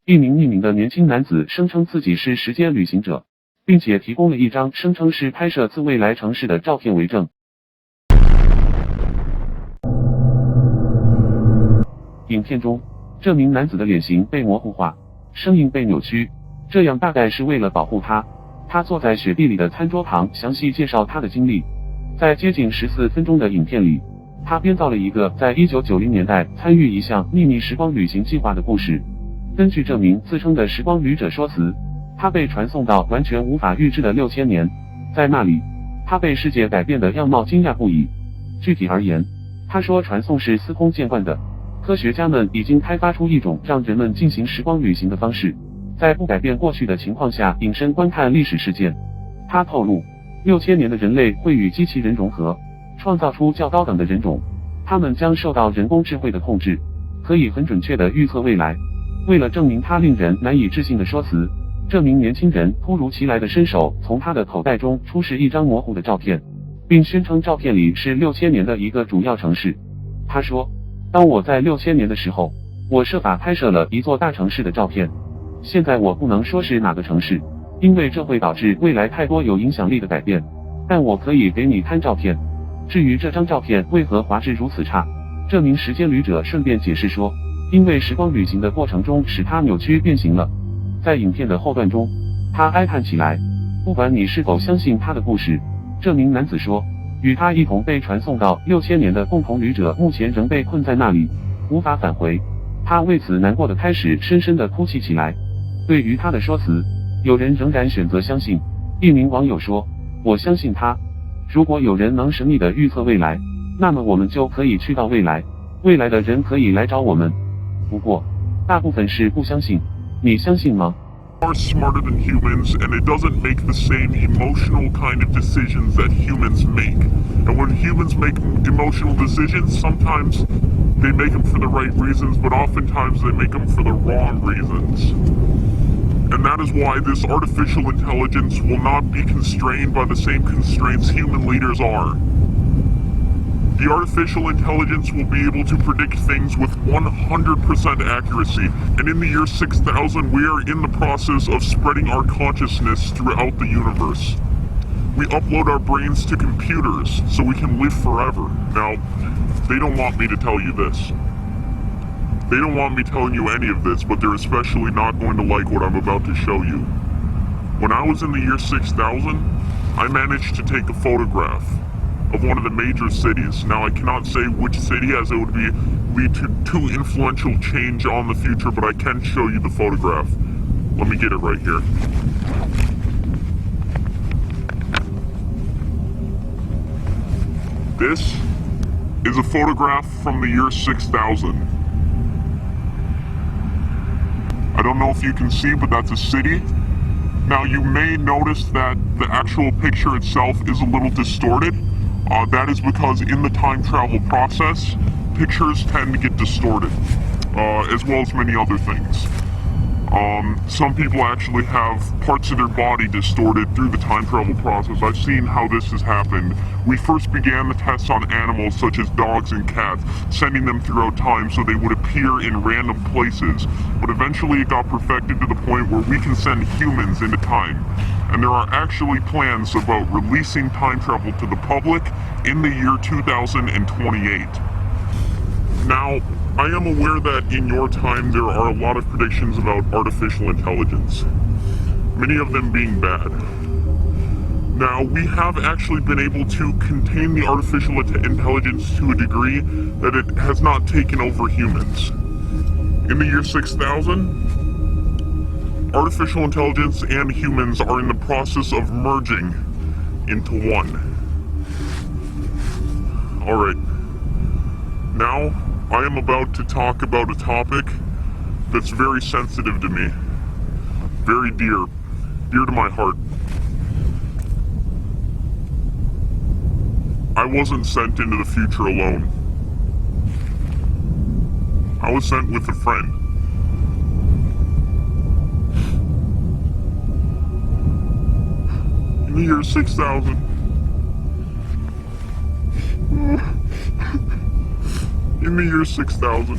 一名匿名的年轻男子声称自己是时间旅行者，并且提供了一张声称是拍摄自未来城市的照片为证。影片中，这名男子的脸型被模糊化，声音被扭曲，这样大概是为了保护他。他坐在雪地里的餐桌旁，详细介绍他的经历。在接近14分钟的影片里，他编造了一个在1990年代参与一项秘密时光旅行计划的故事。根据这名自称的时光旅者说辞，他被传送到完全无法预知的6000年，在那里，他被世界改变的样貌惊讶不已。具体而言，他说传送是司空见惯的，科学家们已经开发出一种让人们进行时光旅行的方式，在不改变过去的情况下隐身观看历史事件。他透露，6000年的人类会与机器人融合，创造出较高等的人种，他们将受到人工智慧的控制，可以很准确地预测未来。为了证明他令人难以置信的说辞，这名年轻人突如其来地伸手从他的口袋中出示一张模糊的照片，并宣称照片里是6000年的一个主要城市。他说，当我在6000年的时候，我设法拍摄了一座大城市的照片。现在我不能说是哪个城市，因为这会导致未来太多有影响力的改变，但我可以给你看照片。至于这张照片为何画质如此差，这名时间旅者顺便解释说，因为时光旅行的过程中使它扭曲变形了。在影片的后段中，他哀叹起来，不管你是否相信他的故事，这名男子说，与他一同被传送到6000年的共同旅者目前仍被困在那里，无法返回。他为此难过的开始深深的哭泣起来。对于他的说辞，有人仍然选择相信。一名网友说，我相信他，如果有人能神秘的预测未来，那么我们就可以去到未来，未来的人可以来找我们。不过，大部分是不相信。你相信吗？Are smarter than humans, and it doesn't make the same emotional kind of decisions that humans make. And when humans make emotional decisions, sometimes they make them for the right reasons, but oftentimes they make them for the wrong reasons. And that is why this artificial intelligence will not be constrained by the same constraints human leaders are. The artificial intelligence will be able to predict things with 100% accuracy, and in the year 6000 we are in the process of spreading our consciousness throughout the universe. We upload our brains to computers so we can live forever. Now, they don't want me to tell you this. They don't want me telling you any of this, but they're especially not going to like what I'm about to show you. When I was in the year 6000, I managed to take a photograph of one of the major cities. Now I cannot say which city, as it would lead to too influential change on the future, but I can show you the photograph. Let me get it right here. This is a photograph from the year 6000. I don't know if you can see, but that's a city. Now you may notice that the actual picture itself is a little distorted. That is because in the time travel process, pictures tend to get distorted, as well as many other things. Some people actually have parts of their body distorted through the time travel process. I've seen how this has happened. We first began the tests on animals such as dogs and cats, sending them throughout time so they would appear in random places. But eventually it got perfected to the point where we can send humans into time. And there are actually plans about releasing time travel to the public in the year 2028. Now, I am aware that in your time there are a lot of predictions about artificial intelligence, many of them being bad. Now, we have actually been able to contain the artificial intelligence to a degree that it has not taken over humans. In the year 6000, artificial intelligence and humans are in the process of merging into one. Alright, now I am about to talk about a topic that's very sensitive to me, very dear to my heart. I wasn't sent into the future alone. I was sent with a friend. In the year 6000. In the year 6000,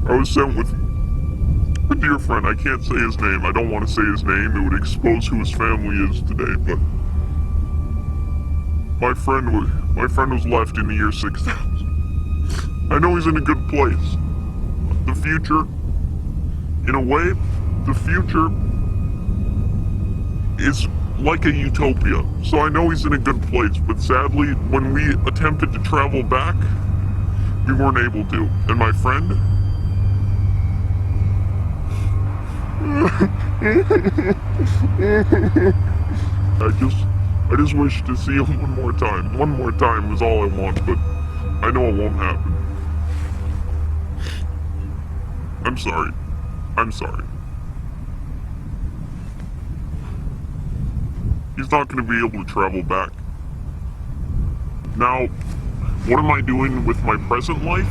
I was sent with a dear friend. I can't say his name. I don't want to say his name. It would expose who his family is today, but my friend was left in the year 6000. I know he's in a good place. The future, in a way, the future is like a utopia. So I know he's in a good place, but sadly, when we attempted to travel back, we weren't able to. And my friend, I just wish to see him one more time. One more time is all I want, but I know it won't happen. I'm sorry. I'm sorry. He's not going to be able to travel back. Now, what am I doing with my present life?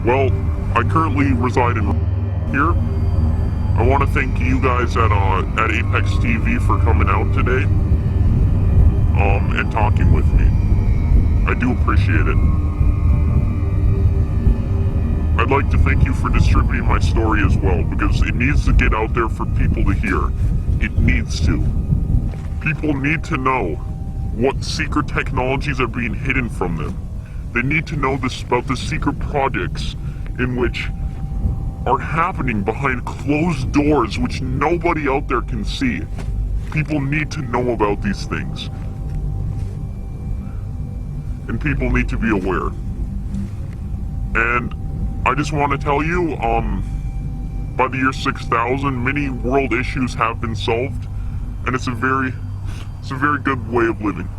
Well, I currently reside in here. I want to thank you guys at Apex TV for coming out today, and talking with me. I do appreciate it. I'd like to thank you for distributing my story as well, because it needs to get out there for people to hear. It needs to. People need to know what secret technologies are being hidden from them. They need to know this about the secret projects in which are happening behind closed doors which nobody out there can see. People need to know about these things. And people need to be aware. And I just want to tell you, by the year 6000, many world issues have been solved, and it's a very good way of living.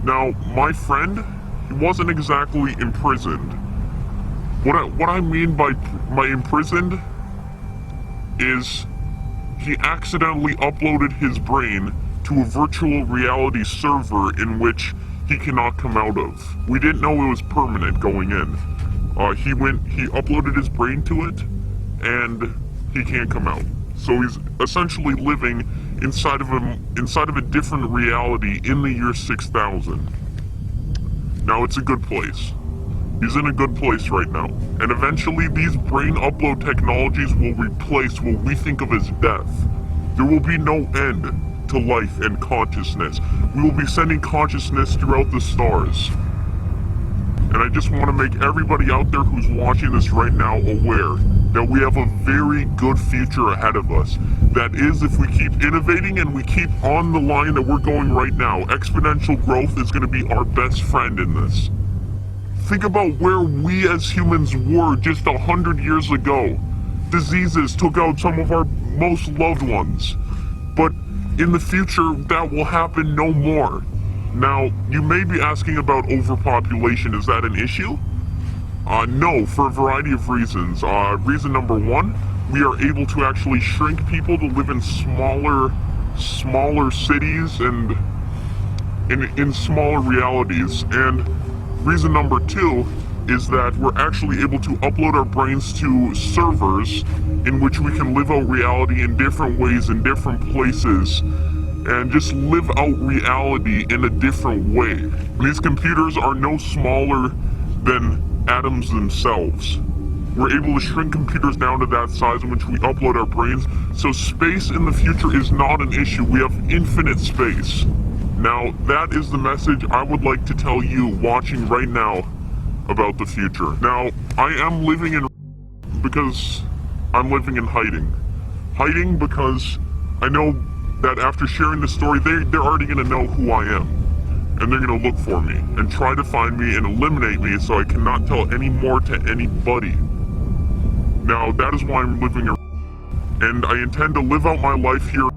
Now, my friend, he wasn't exactly imprisoned. What I mean by imprisoned is he accidentally uploaded his brain to a virtual reality server in which he cannot come out of. We didn't know it was permanent going in. He uploaded his brain to it, and he can't come out. So he's essentially living inside of a different reality in the year 6000. Now, it's a good place. He's in a good place right now. And eventually, these brain upload technologies will replace what we think of as death. There will be no end to life and consciousness. We will be sending consciousness throughout the stars. And I just want to make everybody out there who's watching this right now aware that we have a very good future ahead of us. That is, if we keep innovating and we keep on the line that we're going right now, exponential growth is going to be our best friend in this. Think about where we as humans were just 100 years ago. Diseases took out some of our most loved ones. But in the future, that will happen no more. Now, you may be asking about overpopulation. Is that an issue? No, for a variety of reasons. Reason number one, we are able to actually shrink people to live in smaller cities and in smaller realities. And reason number two is that we're actually able to upload our brains to servers in which we can live out reality in different ways in different places and just live out reality in a different way. These computers are no smaller than atoms themselves. We're able to shrink computers down to that size in which we upload our brains, so space in the future is not an issue. We have infinite space. Now, that is the message I would like to tell you watching right now about the future. Now, I am living in because I'm living in hiding. Hiding because I know that after sharing the story, they're already going to know who I am. And they're going to look for me and try to find me and eliminate me so I cannot tell any more to anybody. Now, that is why I'm living and I intend to live out my life here.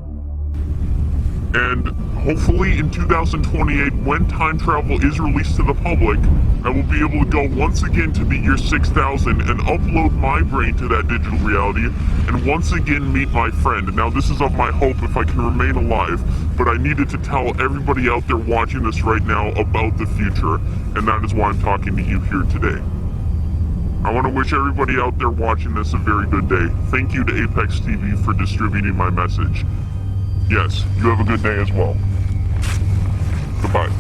And hopefully in 2028, when time travel is released to the public, I will be able to go once again to the year 6000 and upload my brain to that digital reality and once again meet my friend. Now, this is of my hope if I can remain alive, but I needed to tell everybody out there watching this right now about the future, and that is why I'm talking to you here today. I want to wish everybody out there watching this a very good day. Thank you to Apex TV for distributing my message. Yes, you have a good day as well. Goodbye.